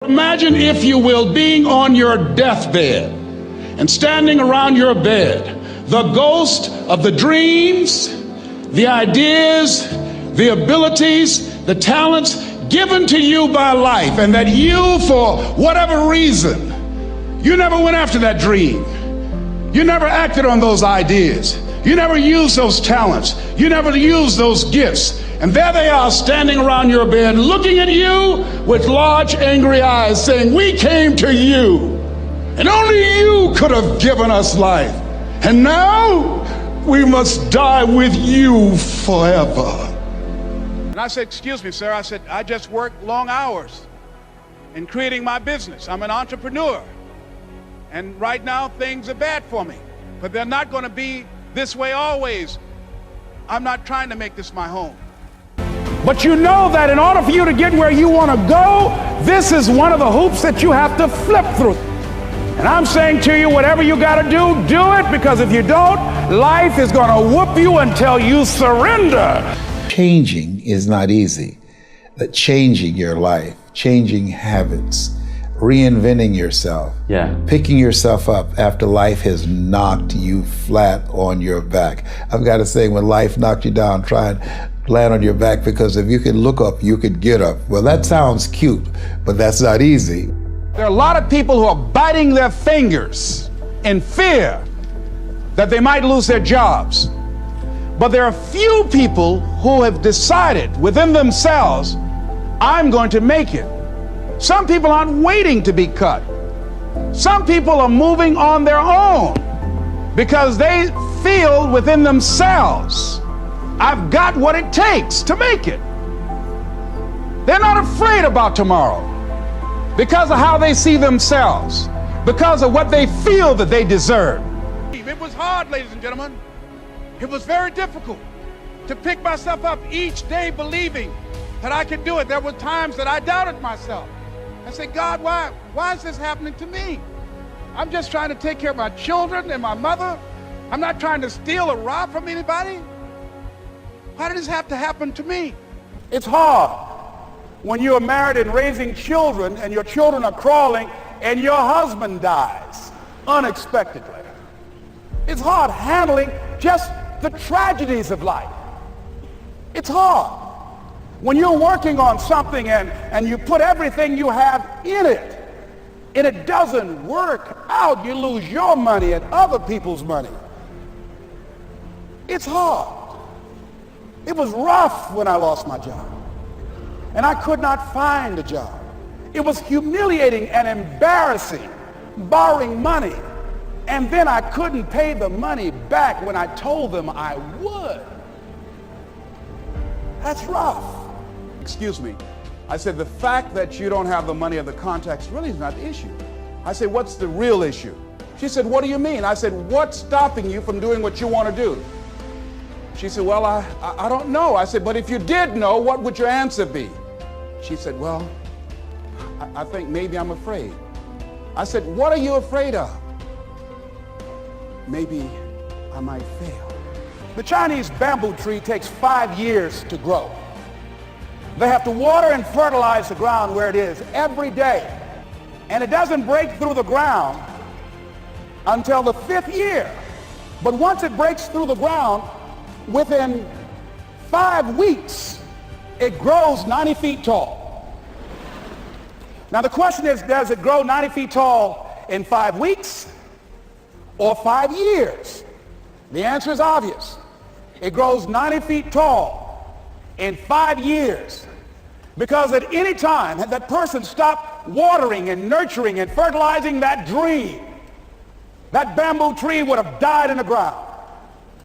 Imagine, if you will, being on your deathbed and standing around your bed, the ghost of the dreams, the ideas, the abilities, the talents given to you by life, and that you, for whatever reason, you never went after that dream. You never acted on those ideas. You never used those talents. You never used those gifts. And there they are standing around your bed looking at you with large angry eyes saying, "We came to you and only you could have given us life. And now we must die with you forever." And I said, "Excuse me, sir." I said, "I just work long hours in creating my business. I'm an entrepreneur. And right now things are bad for me, but they're not going to be this way always. I'm not trying to make this my home." But you know that in order for you to get where you want to go, this is one of the hoops that you have to flip through. And I'm saying to you, whatever you got to do it, because if you don't, life is going to whoop you until you surrender. Changing is not easy. That changing your life, changing habits, reinventing yourself, picking yourself up after life has knocked you flat on your back. I've got to say, when life knocked you down, try and land on your back, because if you could look up, you could get up. Well, that sounds cute, but that's not easy. There are a lot of people who are biting their fingers in fear that they might lose their jobs. But there are few people who have decided within themselves, "I'm going to make it." Some people aren't waiting to be cut. Some people are moving on their own because they feel within themselves, "I've got what it takes to make it." They're not afraid about tomorrow because of how they see themselves, because of what they feel that they deserve. It was hard, ladies and gentlemen. It was very difficult to pick myself up each day believing that I could do it. There were times that I doubted myself. I said, "God, why is this happening to me? I'm just trying to take care of my children and my mother. I'm not trying to steal or rob from anybody. Why did this have to happen to me?" It's hard when you are married and raising children and your children are crawling and your husband dies unexpectedly. It's hard handling just the tragedies of life. It's hard when you're working on something and you put everything you have in it and it doesn't work out. You lose your money and other people's money. It's hard. It was rough when I lost my job and I could not find a job. It was humiliating and embarrassing, borrowing money, and then I couldn't pay the money back when I told them I would. That's rough. "Excuse me," I said, "the fact that you don't have the money or the contacts really is not the issue." I said, "What's the real issue?" She said, "What do you mean?" I said, "What's stopping you from doing what you want to do?" She said, "Well, I don't know." I said, "But if you did know, what would your answer be?" She said, "Well, I think maybe I'm afraid." I said, "What are you afraid of?" "Maybe I might fail." The Chinese bamboo tree takes 5 years to grow. They have to water and fertilize the ground where it is every day. And it doesn't break through the ground until the 5th year. But once it breaks through the ground, within 5 weeks, it grows 90 feet tall. Now the question is, does it grow 90 feet tall in 5 weeks or 5 years? The answer is obvious. It grows 90 feet tall in 5 years. Because at any time, had that person stopped watering and nurturing and fertilizing that dream, that bamboo tree would have died in the ground.